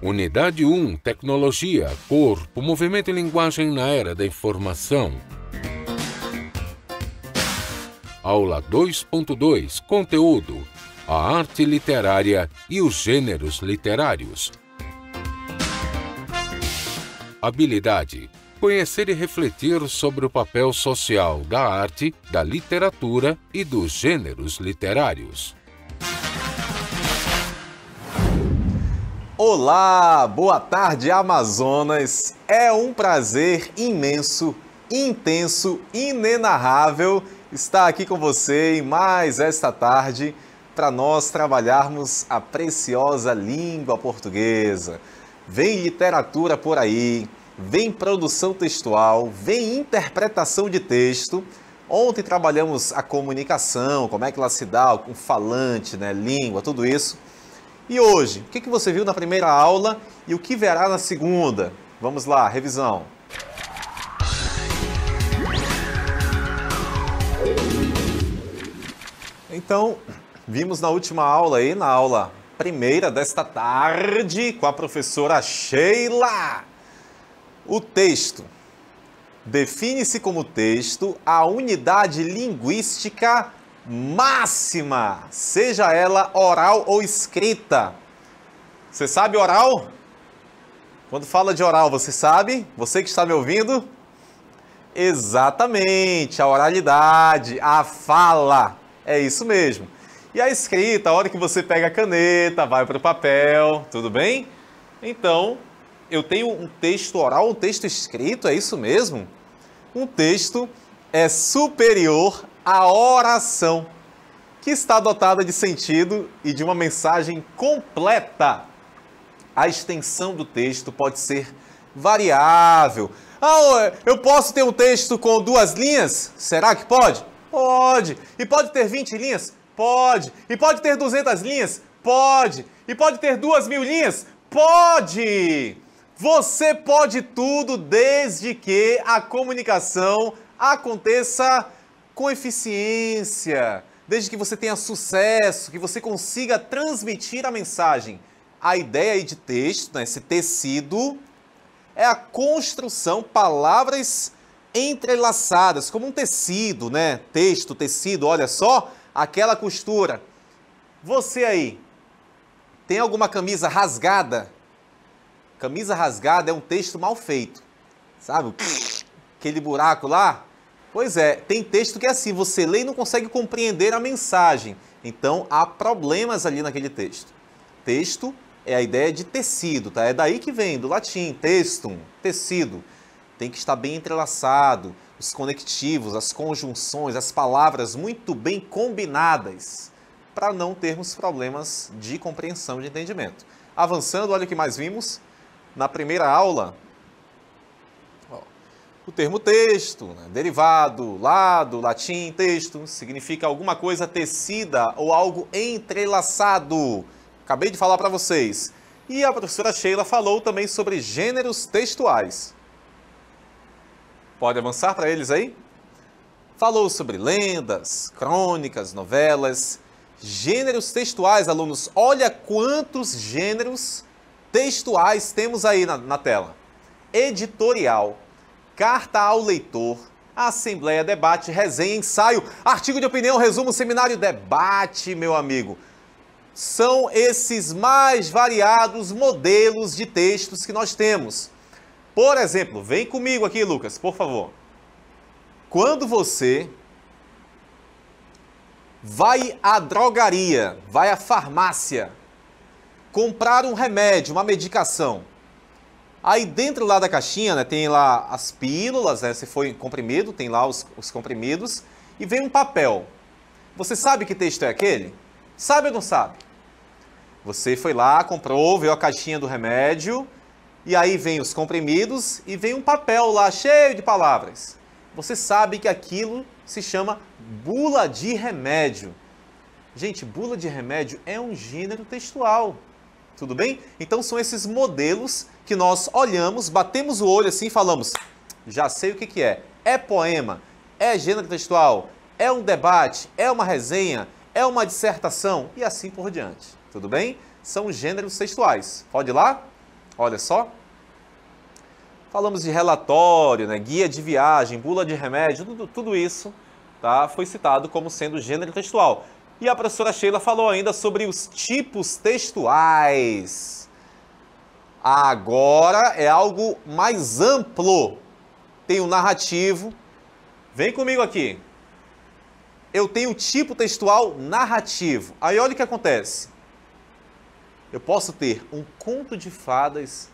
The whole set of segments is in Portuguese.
Unidade 1, Tecnologia, Corpo, Movimento e Linguagem na Era da Informação. Aula 2.2, Conteúdo, a arte literária e os gêneros literários. Habilidade, conhecer e refletir sobre o papel social da arte, da literatura e dos gêneros literários. Olá, boa tarde, Amazonas. É um prazer imenso, intenso, inenarrável estar aqui com você em mais esta tarde para nós trabalharmos a preciosa língua portuguesa. Vem literatura por aí, vem produção textual, vem interpretação de texto. Ontem trabalhamos a comunicação, como é que ela se dá com falante, língua, tudo isso. E hoje, o que você viu na primeira aula e o que verá na segunda? Vamos lá, revisão. Então, vimos na última aula aí, na aula primeira desta tarde, com a professora Sheila, o texto. Define-se como texto a unidade linguística máxima, seja ela oral ou escrita. Você sabe oral? Quando fala de oral, você sabe? Você que está me ouvindo? Exatamente, a oralidade, a fala, é isso mesmo. E a escrita, a hora que você pega a caneta, vai para o papel, tudo bem? Então, eu tenho um texto oral, um texto escrito, é isso mesmo? Um texto é superior à oração, que está dotada de sentido e de uma mensagem completa. A extensão do texto pode ser variável. Eu posso ter um texto com 2 linhas? Será que pode? Pode. E pode ter 20 linhas? Pode. E pode ter 200 linhas? Pode. E pode ter 2.000 linhas? Pode. Você pode tudo desde que a comunicação aconteça com eficiência, desde que você tenha sucesso, que você consiga transmitir a mensagem. A ideia aí de texto, esse tecido, é a construção, palavras entrelaçadas, como um tecido, Texto, tecido, olha só, aquela costura. Você aí, tem alguma camisa rasgada? Camisa rasgada é um texto mal feito, sabe? Aquele buraco lá? Pois é, tem texto que é assim, você lê e não consegue compreender a mensagem. Então, há problemas ali naquele texto. Texto é a ideia de tecido, tá? É daí que vem, do latim, textum, tecido. Tem que estar bem entrelaçado, os conectivos, as conjunções, as palavras muito bem combinadas, para não termos problemas de compreensão, de entendimento. Avançando, olha o que mais vimos na primeira aula. O termo texto, derivado, lado, latim, texto, significa alguma coisa tecida ou algo entrelaçado. Acabei de falar para vocês. E a professora Sheila falou também sobre gêneros textuais. Pode avançar para eles aí? Falou sobre lendas, crônicas, novelas, gêneros textuais, alunos. Olha quantos gêneros textuais temos aí na tela. Editorial, carta ao leitor, assembleia, debate, resenha, ensaio, artigo de opinião, resumo, seminário, debate, meu amigo. São esses mais variados modelos de textos que nós temos. Por exemplo, vem comigo aqui, Lucas, por favor. Quando você vai à drogaria, vai à farmácia, comprar um remédio, uma medicação, aí dentro lá da caixinha, tem lá as pílulas, se for comprimido, tem lá os comprimidos, e vem um papel. Você sabe que texto é aquele? Sabe ou não sabe? Você foi lá, comprou, viu a caixinha do remédio, e aí vem os comprimidos e vem um papel lá cheio de palavras. Você sabe que aquilo se chama bula de remédio. Gente, bula de remédio é um gênero textual. Tudo bem? Então são esses modelos que nós olhamos, batemos o olho assim e falamos, já sei o que é. É poema, é gênero textual, é um debate, é uma resenha, é uma dissertação e assim por diante. Tudo bem? São gêneros textuais. Pode ir lá? Olha só. Falamos de relatório, né, guia de viagem, bula de remédio, tudo isso, tá, foi citado como sendo gênero textual. E a professora Sheila falou ainda sobre os tipos textuais. Agora é algo mais amplo. Tem o narrativo. Vem comigo aqui. Eu tenho o tipo textual narrativo. Aí olha o que acontece. Eu posso ter um conto de fadas.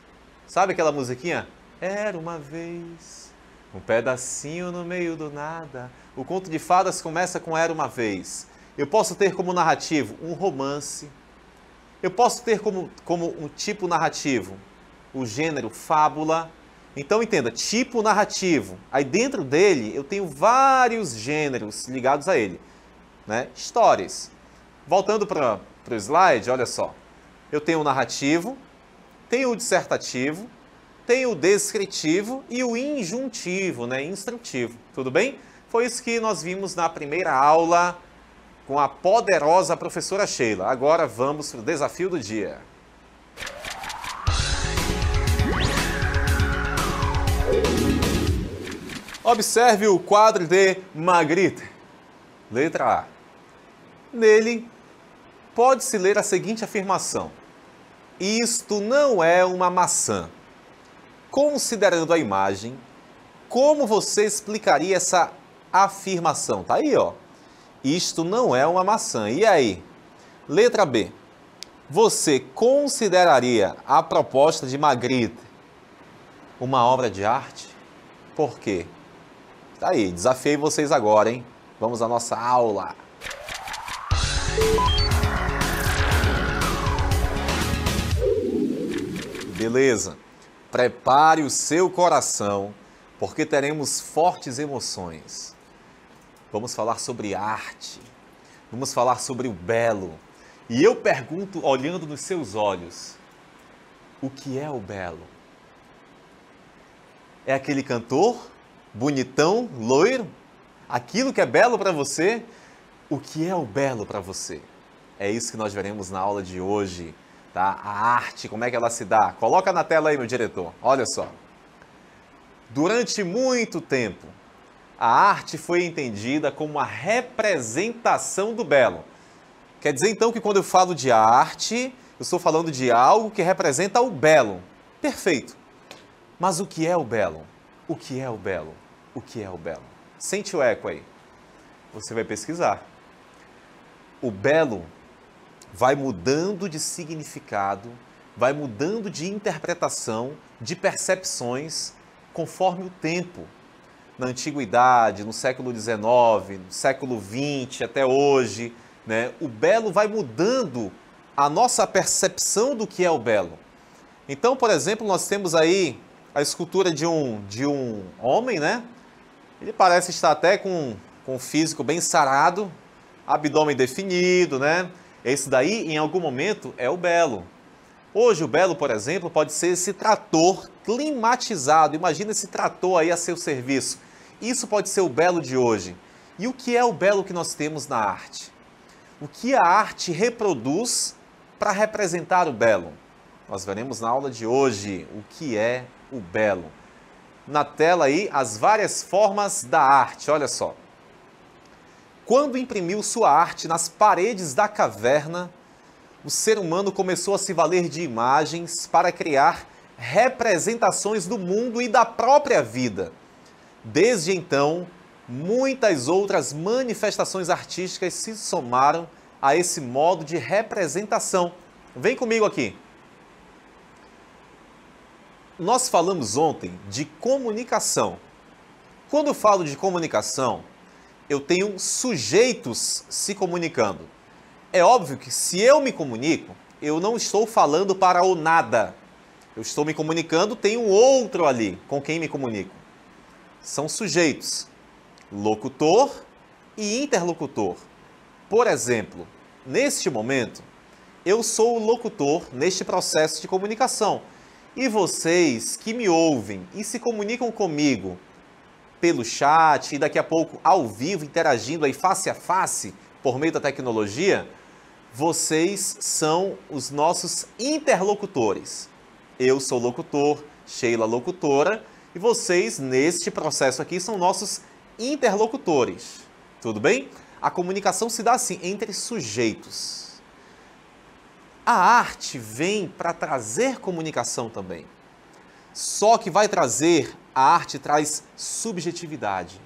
Sabe aquela musiquinha? Era uma vez, um pedacinho no meio do nada. O conto de fadas começa com Era uma vez. Eu posso ter como narrativo um romance. Eu posso ter como um tipo narrativo o gênero fábula. Então entenda, tipo narrativo. Aí dentro dele eu tenho vários gêneros ligados a ele, né? Histórias. Voltando para o slide, olha só. Eu tenho o narrativo, tenho o dissertativo, tenho o descritivo e o injuntivo, né? Instrutivo. Tudo bem? Foi isso que nós vimos na primeira aula com a poderosa professora Sheila. Agora vamos para o desafio do dia. Observe o quadro de Magritte. Letra A. Nele, pode-se ler a seguinte afirmação. Isto não é uma maçã. Considerando a imagem, como você explicaria essa afirmação? Tá aí, ó. Isto não é uma maçã. E aí? Letra B. Você consideraria a proposta de Magritte uma obra de arte? Por quê? Tá aí, desafiei vocês agora, hein? Vamos à nossa aula. Beleza. Prepare o seu coração, porque teremos fortes emoções. Vamos falar sobre arte. Vamos falar sobre o belo. E eu pergunto, olhando nos seus olhos, o que é o belo? É aquele cantor bonitão, loiro? Aquilo que é belo para você? O que é o belo para você? É isso que nós veremos na aula de hoje. Tá? A arte, como é que ela se dá? Coloca na tela aí, meu diretor. Olha só. Durante muito tempo, a arte foi entendida como uma representação do belo. Quer dizer, então, que quando eu falo de arte, eu estou falando de algo que representa o belo. Perfeito. Mas o que é o belo? O que é o belo? O que é o belo? Sente o eco aí. Você vai pesquisar. O belo vai mudando de significado, vai mudando de interpretação, de percepções, conforme o tempo. Na antiguidade, no século XIX, no século XX, até hoje, né? O belo vai mudando a nossa percepção do que é o belo. Então, por exemplo, nós temos aí a escultura de um homem, né? Ele parece estar até com um físico bem sarado, abdômen definido, né? Esse daí, em algum momento, é o belo. Hoje, o belo, por exemplo, pode ser esse trator climatizado. Imagina esse trator aí a seu serviço. Isso pode ser o belo de hoje. E o que é o belo que nós temos na arte? O que a arte reproduz para representar o belo? Nós veremos na aula de hoje o que é o belo. Na tela aí, as várias formas da arte. Olha só. Quando imprimiu sua arte nas paredes da caverna, o ser humano começou a se valer de imagens para criar representações do mundo e da própria vida. Desde então, muitas outras manifestações artísticas se somaram a esse modo de representação. Vem comigo aqui. Nós falamos ontem de comunicação. Quando eu falo de comunicação, eu tenho sujeitos se comunicando. É óbvio que se eu me comunico, eu não estou falando para o nada. Eu estou me comunicando, tem um outro ali com quem me comunico. São sujeitos, locutor e interlocutor. Por exemplo, neste momento, eu sou o locutor neste processo de comunicação. E vocês que me ouvem e se comunicam comigo pelo chat e daqui a pouco ao vivo, interagindo aí face a face por meio da tecnologia, vocês são os nossos interlocutores. Eu sou locutor, Sheila locutora, e vocês, neste processo aqui, são nossos interlocutores. Tudo bem? A comunicação se dá assim, entre sujeitos. A arte vem para trazer comunicação também. Só que a arte traz subjetividade.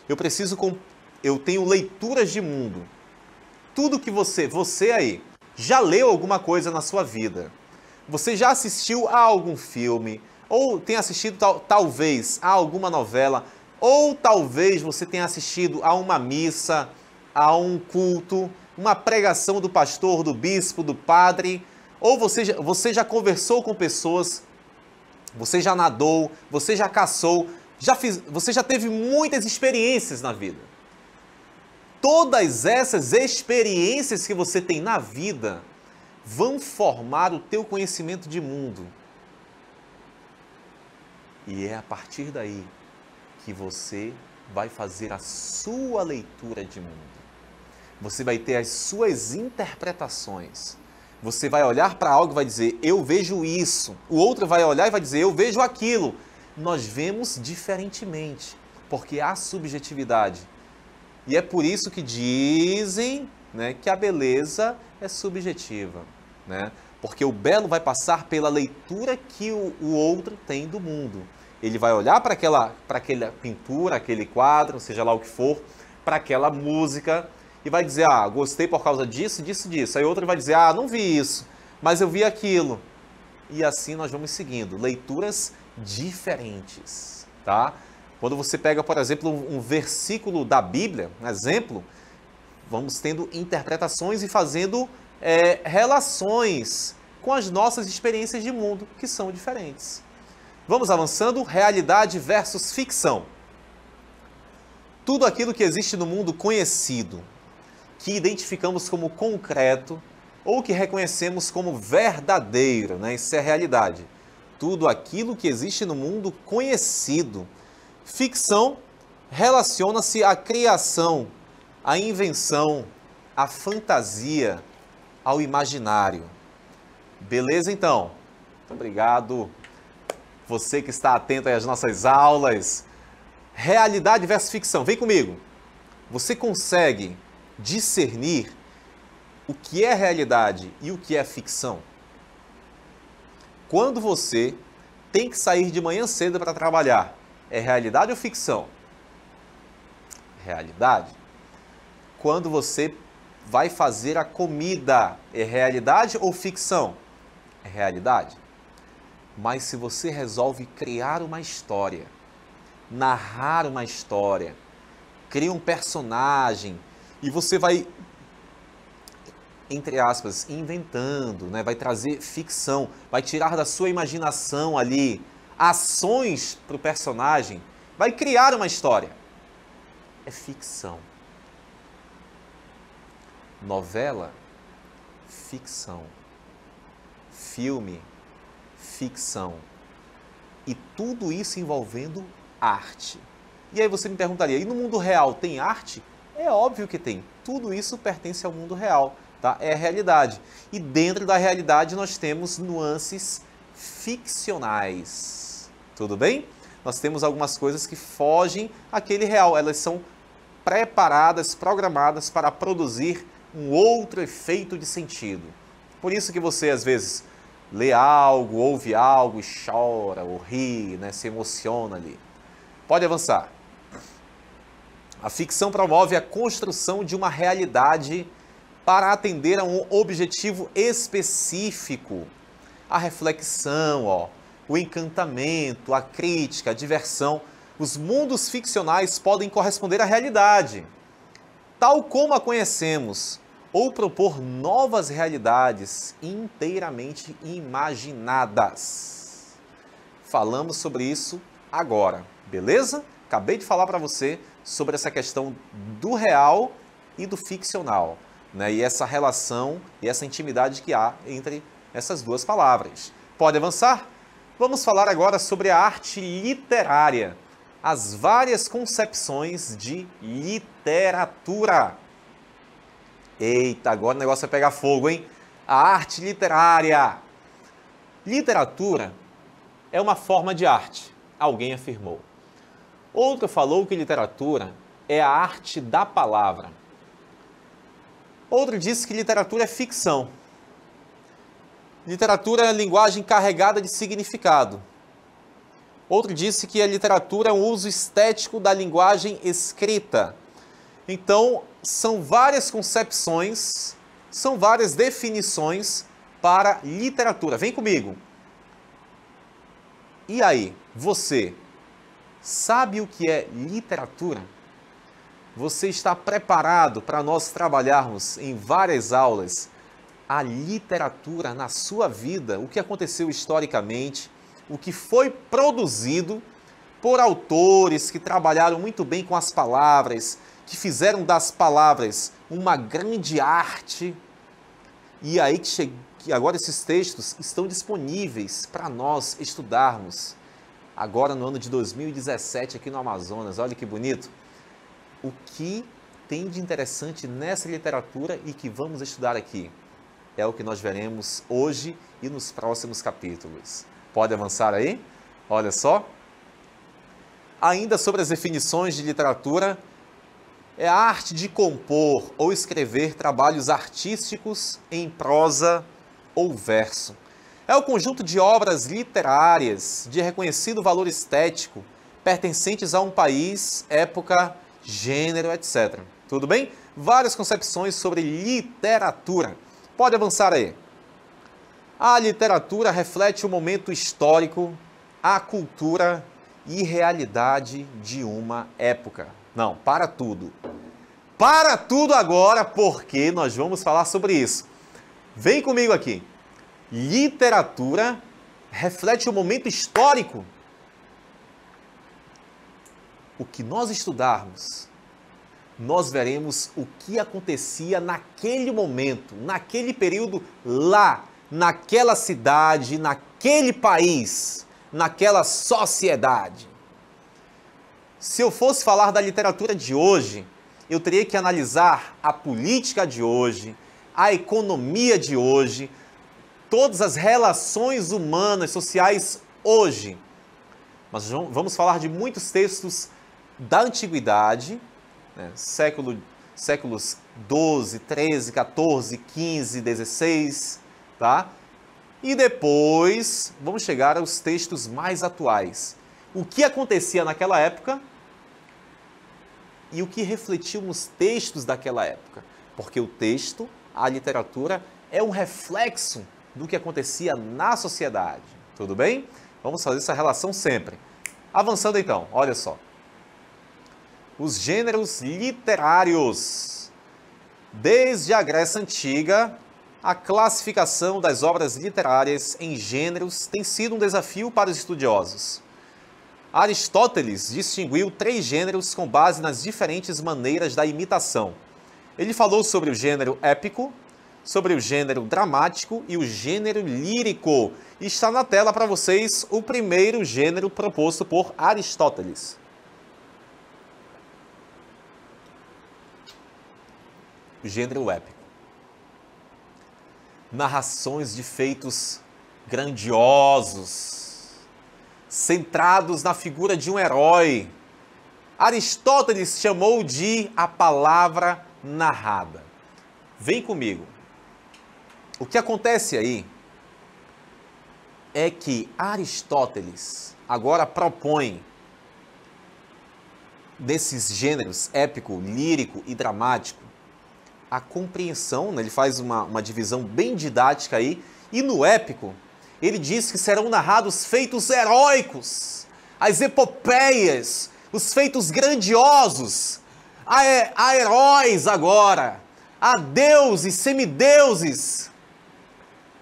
Eu tenho leituras de mundo. Tudo que você aí, já leu alguma coisa na sua vida. Você já assistiu a algum filme, ou tem assistido talvez a alguma novela, ou talvez você tenha assistido a uma missa, a um culto, uma pregação do pastor, do bispo, do padre, ou você já conversou com pessoas, você já nadou, você já caçou, você já teve muitas experiências na vida. Todas essas experiências que você tem na vida vão formar o teu conhecimento de mundo. E é a partir daí que você vai fazer a sua leitura de mundo. Você vai ter as suas interpretações. Você vai olhar para algo e vai dizer, eu vejo isso. O outro vai olhar e vai dizer, eu vejo aquilo. Nós vemos diferentemente, porque há subjetividade. E é por isso que dizem, né, que a beleza é subjetiva, né? Porque o belo vai passar pela leitura que o outro tem do mundo. Ele vai olhar para aquela pintura, aquele quadro, seja lá o que for, para aquela música, e vai dizer, gostei por causa disso, disso, disso. Aí outro vai dizer, não vi isso, mas eu vi aquilo. E assim nós vamos seguindo, leituras diferentes, tá? Quando você pega, por exemplo, um versículo da Bíblia, um exemplo, vamos tendo interpretações e fazendo relações com as nossas experiências de mundo, que são diferentes. Vamos avançando, realidade versus ficção. Tudo aquilo que existe no mundo conhecido, que identificamos como concreto ou que reconhecemos como verdadeiro, né? Isso é realidade. Tudo aquilo que existe no mundo conhecido. Ficção relaciona-se à criação, à invenção, à fantasia, ao imaginário. Beleza, então? Muito obrigado. Você que está atento às nossas aulas. Realidade versus ficção. Vem comigo. Você consegue discernir o que é realidade e o que é ficção? Quando você tem que sair de manhã cedo para trabalhar, é realidade ou ficção? Realidade. Quando você vai fazer a comida, é realidade ou ficção? É realidade. Mas se você resolve criar uma história, narrar uma história, cria um personagem e você vai, entre aspas, inventando, né? Vai trazer ficção, vai tirar da sua imaginação ali ações para o personagem, vai criar uma história. É ficção. Novela, ficção. Filme, ficção. E tudo isso envolvendo arte. E aí você me perguntaria, e no mundo real tem arte? É óbvio que tem. Tudo isso pertence ao mundo real, tá? É a realidade. E dentro da realidade nós temos nuances ficcionais. Tudo bem? Nós temos algumas coisas que fogem àquele real. Elas são preparadas, programadas para produzir um outro efeito de sentido. Por isso que você, às vezes, lê algo, ouve algo e chora, ou ri, né? Se emociona ali. Pode avançar. A ficção promove a construção de uma realidade para atender a um objetivo específico. A reflexão, o encantamento, a crítica, a diversão. Os mundos ficcionais podem corresponder à realidade, tal como a conhecemos, ou propor novas realidades inteiramente imaginadas. Falamos sobre isso agora, beleza? Acabei de falar para você sobre essa questão do real e do ficcional, né? E essa relação e essa intimidade que há entre essas duas palavras. Pode avançar? Vamos falar agora sobre a arte literária, as várias concepções de literatura. Eita, agora o negócio vai pegar fogo, hein? A arte literária. Literatura é uma forma de arte, alguém afirmou. Outro falou que literatura é a arte da palavra. Outro disse que literatura é ficção. Literatura é linguagem carregada de significado. Outro disse que a literatura é um uso estético da linguagem escrita. Então, são várias concepções, são várias definições para literatura. Vem comigo. E aí, você sabe o que é literatura? Você está preparado para nós trabalharmos em várias aulas a literatura na sua vida, o que aconteceu historicamente, o que foi produzido por autores que trabalharam muito bem com as palavras, que fizeram das palavras uma grande arte. E aí que agora esses textos estão disponíveis para nós estudarmos. Agora no ano de 2017 aqui no Amazonas, olha que bonito. O que tem de interessante nessa literatura e que vamos estudar aqui? É o que nós veremos hoje e nos próximos capítulos. Pode avançar aí? Olha só. Ainda sobre as definições de literatura, é a arte de compor ou escrever trabalhos artísticos em prosa ou verso. É o conjunto de obras literárias de reconhecido valor estético, pertencentes a um país, época, gênero, etc. Tudo bem? Várias concepções sobre literatura. Pode avançar aí. A literatura reflete o momento histórico, a cultura e realidade de uma época. Não, para tudo. Para tudo agora, porque nós vamos falar sobre isso. Vem comigo aqui. Literatura reflete o momento histórico. O que nós estudarmos, nós veremos o que acontecia naquele momento, naquele período, lá, naquela cidade, naquele país, naquela sociedade. Se eu fosse falar da literatura de hoje, eu teria que analisar a política de hoje, a economia de hoje, todas as relações humanas, sociais hoje. Mas vamos falar de muitos textos da antiguidade, né? Séculos 12, 13, 14, 15, 16, tá? E depois vamos chegar aos textos mais atuais. O que acontecia naquela época e o que refletiu nos textos daquela época. Porque o texto, a literatura, é um reflexo do que acontecia na sociedade. Tudo bem? Vamos fazer essa relação sempre. Avançando então, olha só. Os gêneros literários. Desde a Grécia Antiga, a classificação das obras literárias em gêneros tem sido um desafio para os estudiosos. Aristóteles distinguiu 3 gêneros com base nas diferentes maneiras da imitação. Ele falou sobre o gênero épico, sobre o gênero dramático e o gênero lírico. Está na tela para vocês o primeiro gênero proposto por Aristóteles. O gênero épico. Narrações de feitos grandiosos, centrados na figura de um herói. Aristóteles chamou de a palavra narrada. Vem comigo. O que acontece aí é que Aristóteles agora propõe desses gêneros épico, lírico e dramático a compreensão, né? Ele faz uma divisão bem didática aí, e no épico ele diz que serão narrados feitos heróicos, as epopeias, os feitos grandiosos, a heróis agora, a deuses, semideuses,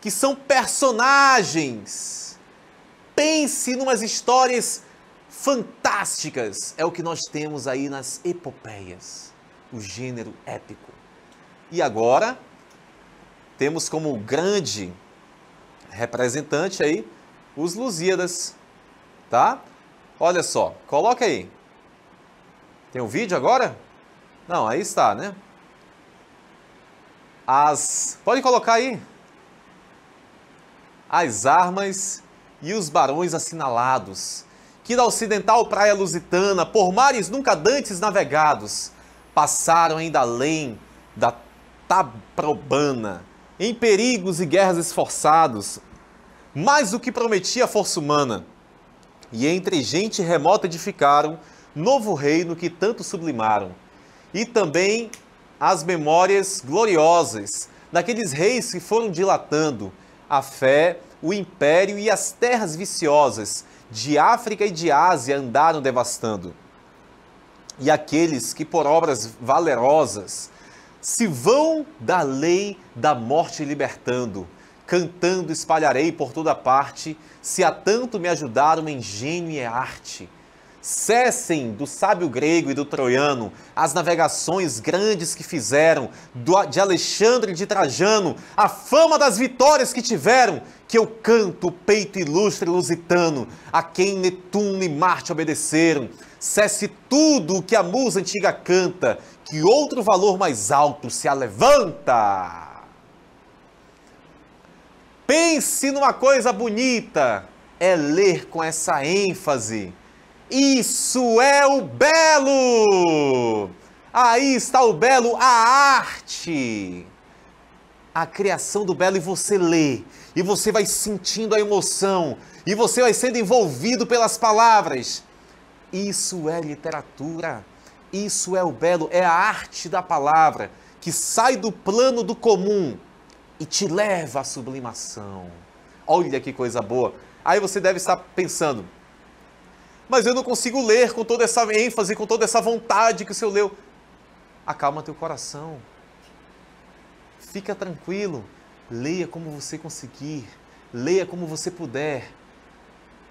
que são personagens. Pense numas histórias fantásticas, é o que nós temos aí nas epopeias, o gênero épico. E agora, temos como grande representante aí os Lusíadas, tá? Olha só, coloca aí. Tem um vídeo agora? Não, aí está, né? Pode colocar aí. as armas e os barões assinalados, que da ocidental praia lusitana, por mares nunca dantes navegados, passaram ainda além da Taprobana, em perigos e guerras esforçados, mais do que prometia a força humana, e entre gente remota edificaram novo reino que tanto sublimaram, e também as memórias gloriosas daqueles reis que foram dilatando a fé, o império e as terras viciosas de África e de Ásia andaram devastando. E aqueles que por obras valerosas se vão da lei da morte libertando, cantando espalharei por toda parte, se a tanto me ajudaram engenho e arte. Cessem do sábio grego e do troiano as navegações grandes que fizeram, de Alexandre e de Trajano, a fama das vitórias que tiveram, que eu canto o peito ilustre lusitano, a quem Netuno e Marte obedeceram. Cesse tudo o que a musa antiga canta, que outro valor mais alto se alevanta. Pense numa coisa bonita, é ler com essa ênfase. Isso é o belo! Aí está o belo, a arte! A criação do belo, e você lê, e você vai sentindo a emoção, e você vai sendo envolvido pelas palavras. Isso é literatura, isso é o belo, é a arte da palavra, que sai do plano do comum e te leva à sublimação. Olha que coisa boa! Aí você deve estar pensando, mas eu não consigo ler com toda essa ênfase, com toda essa vontade que o senhor leu. Acalma teu coração. Fica tranquilo. Leia como você conseguir. Leia como você puder.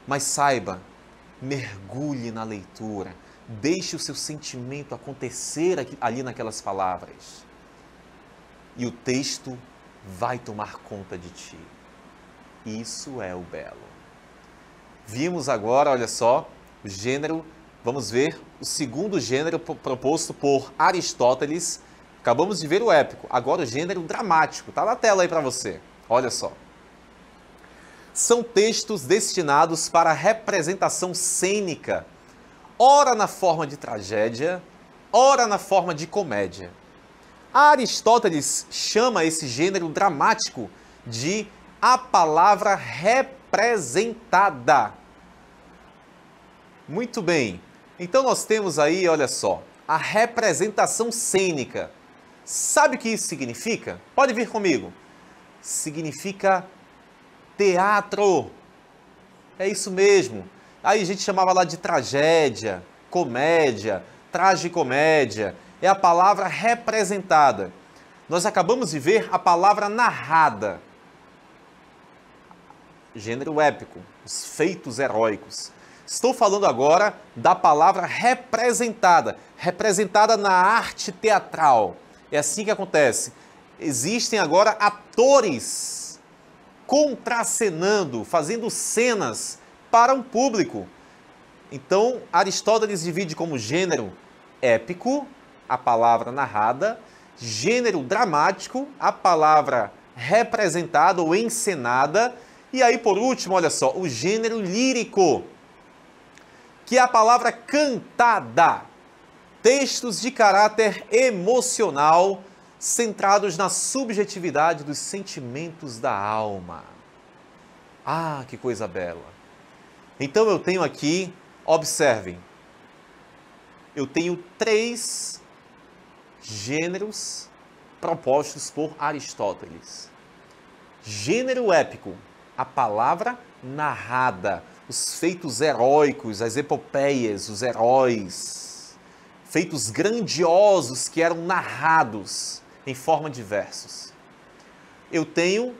Mas saiba, mergulhe na leitura. Deixe o seu sentimento acontecer ali naquelas palavras. E o texto vai tomar conta de ti. Isso é o belo. Vimos agora, olha só, o gênero, vamos ver o segundo gênero proposto por Aristóteles. Acabamos de ver o épico, agora o gênero dramático, está na tela aí para você, olha só. São textos destinados para a representação cênica, ora na forma de tragédia, ora na forma de comédia. Aristóteles chama esse gênero dramático de a palavra representada. Muito bem, então nós temos aí, olha só, a representação cênica. Sabe o que isso significa? Pode vir comigo. Significa teatro. É isso mesmo. Aí a gente chamava lá de tragédia, comédia, tragicomédia. É a palavra representada. Nós acabamos de ver a palavra narrada. Gênero épico, os feitos heróicos. Estou falando agora da palavra representada, representada na arte teatral. É assim que acontece. Existem agora atores contracenando, fazendo cenas para um público. Então, Aristóteles divide como gênero épico, a palavra narrada, gênero dramático, a palavra representada ou encenada, e aí, por último, olha só, o gênero lírico, que é a palavra cantada. Textos de caráter emocional, centrados na subjetividade dos sentimentos da alma. Ah, que coisa bela! Então eu tenho aqui, observem, eu tenho 3 gêneros propostos por Aristóteles. Gênero épico, a palavra narrada, os feitos heróicos, as epopeias, os heróis, feitos grandiosos que eram narrados em forma de versos. Eu tenho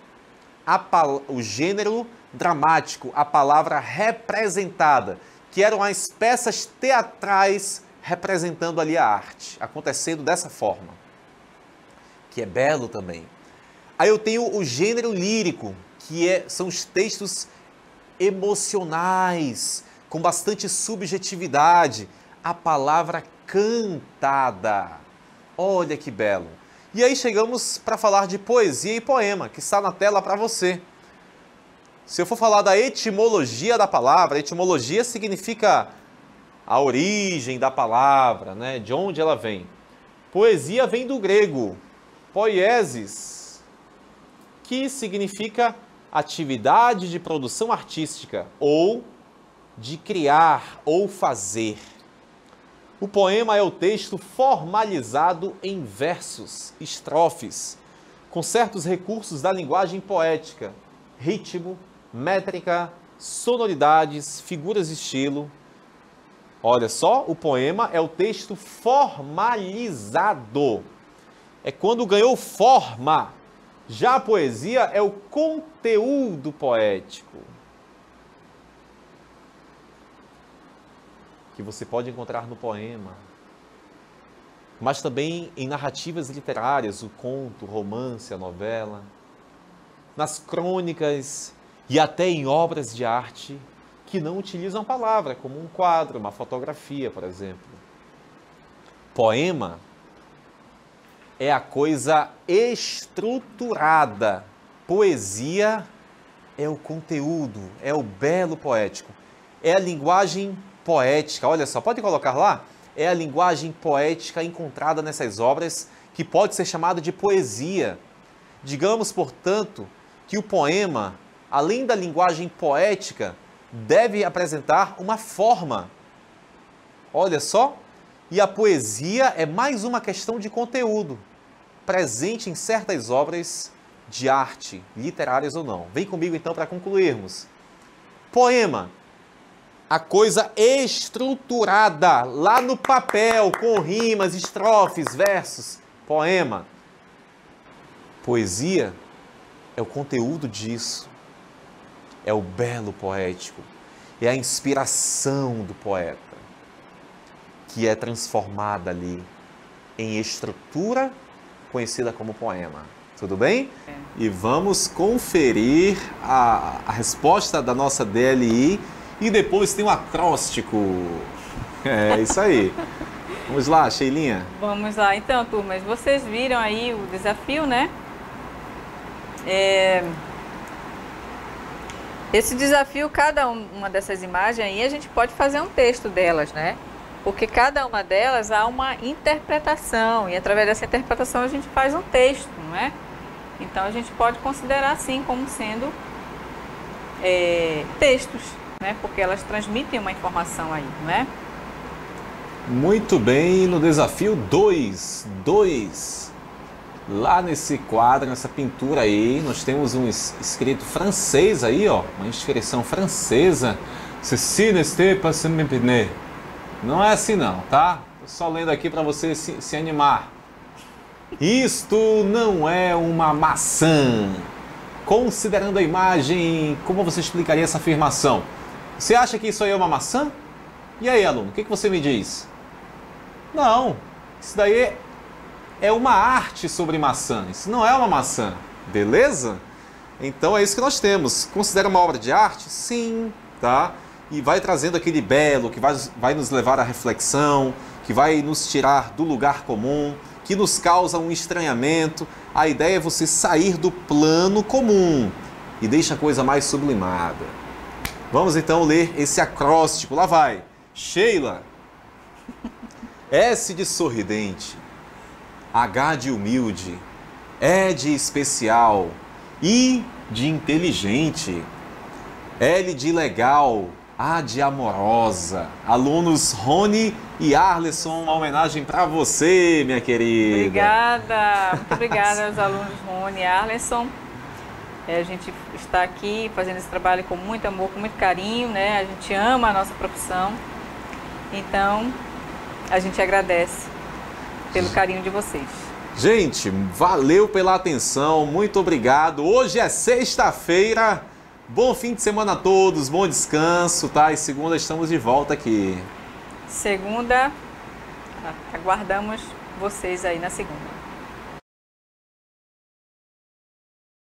o gênero dramático, a palavra representada, que eram as peças teatrais representando ali a arte, acontecendo dessa forma, que é belo também. Aí eu tenho o gênero lírico, que são os textos emocionais, com bastante subjetividade, a palavra cantada. Olha que belo! E aí chegamos para falar de poesia e poema, que está na tela para você. Se eu for falar da etimologia da palavra, etimologia significa a origem da palavra, né? De onde ela vem. Poesia vem do grego, poiesis, que significa atividade de produção artística, ou de criar ou fazer. O poema é o texto formalizado em versos, estrofes, com certos recursos da linguagem poética, ritmo, métrica, sonoridades, figuras de estilo. Olha só, o poema é o texto formalizado. É quando ganhou forma. Já a poesia é o conteúdo poético, que você pode encontrar no poema, mas também em narrativas literárias, o conto, o romance, a novela, nas crônicas e até em obras de arte que não utilizam a palavra, como um quadro, uma fotografia, por exemplo. Poema é a coisa estruturada. Poesia é o conteúdo, é o belo poético. É a linguagem poética, olha só, pode colocar lá? É a linguagem poética encontrada nessas obras que pode ser chamada de poesia. Digamos, portanto, que o poema, além da linguagem poética, deve apresentar uma forma. Olha só, e a poesia é mais uma questão de conteúdo, presente em certas obras de arte, literárias ou não. Vem comigo então para concluirmos. Poema, a coisa estruturada, lá no papel, com rimas, estrofes, versos. Poema. Poesia é o conteúdo disso. É o belo poético. É a inspiração do poeta, que é transformada ali em estrutura conhecida como poema. Tudo bem? É. E vamos conferir a resposta da nossa DLI e depois tem um acróstico. É isso aí. Vamos lá, Sheilinha? Vamos lá. Então, turmas, vocês viram aí o desafio, né? Esse desafio, cada uma dessas imagens aí, a gente pode fazer um texto delas, né? Porque cada uma delas há uma interpretação e através dessa interpretação a gente faz um texto, não é? Então a gente pode considerar assim como sendo textos, né? Porque elas transmitem uma informação aí, não é? Muito bem, no desafio 2, lá nesse quadro, nessa pintura aí, nós temos um escrito francês aí, ó, uma inscrição francesa. Ceci n'est pas me pene. Não é assim não, tá? Tô só lendo aqui para você se animar. Isto não é uma maçã. Considerando a imagem, como você explicaria essa afirmação? Você acha que isso aí é uma maçã? E aí, aluno, o que você me diz? Não, isso daí é uma arte sobre maçã, isso não é uma maçã, beleza? Então é isso que nós temos. Considera uma obra de arte? Sim, tá? E vai trazendo aquele belo, que vai nos levar à reflexão, que vai nos tirar do lugar comum, que nos causa um estranhamento. A ideia é você sair do plano comum e deixa a coisa mais sublimada. Vamos então ler esse acróstico. Lá vai. Sheila. S de sorridente, H de humilde, E de especial, I de inteligente, L de legal, A de amorosa. Alunos Rony e Arleson, uma homenagem para você, minha querida. Obrigada, muito obrigada aos alunos Rony e Arleson. A gente está aqui fazendo esse trabalho com muito amor, com muito carinho, né? A gente ama a nossa profissão, então a gente agradece pelo carinho de vocês. Gente, valeu pela atenção, muito obrigado. Hoje é sexta-feira, bom fim de semana a todos, bom descanso, tá? E segunda estamos de volta aqui. Segunda, aguardamos vocês aí na segunda.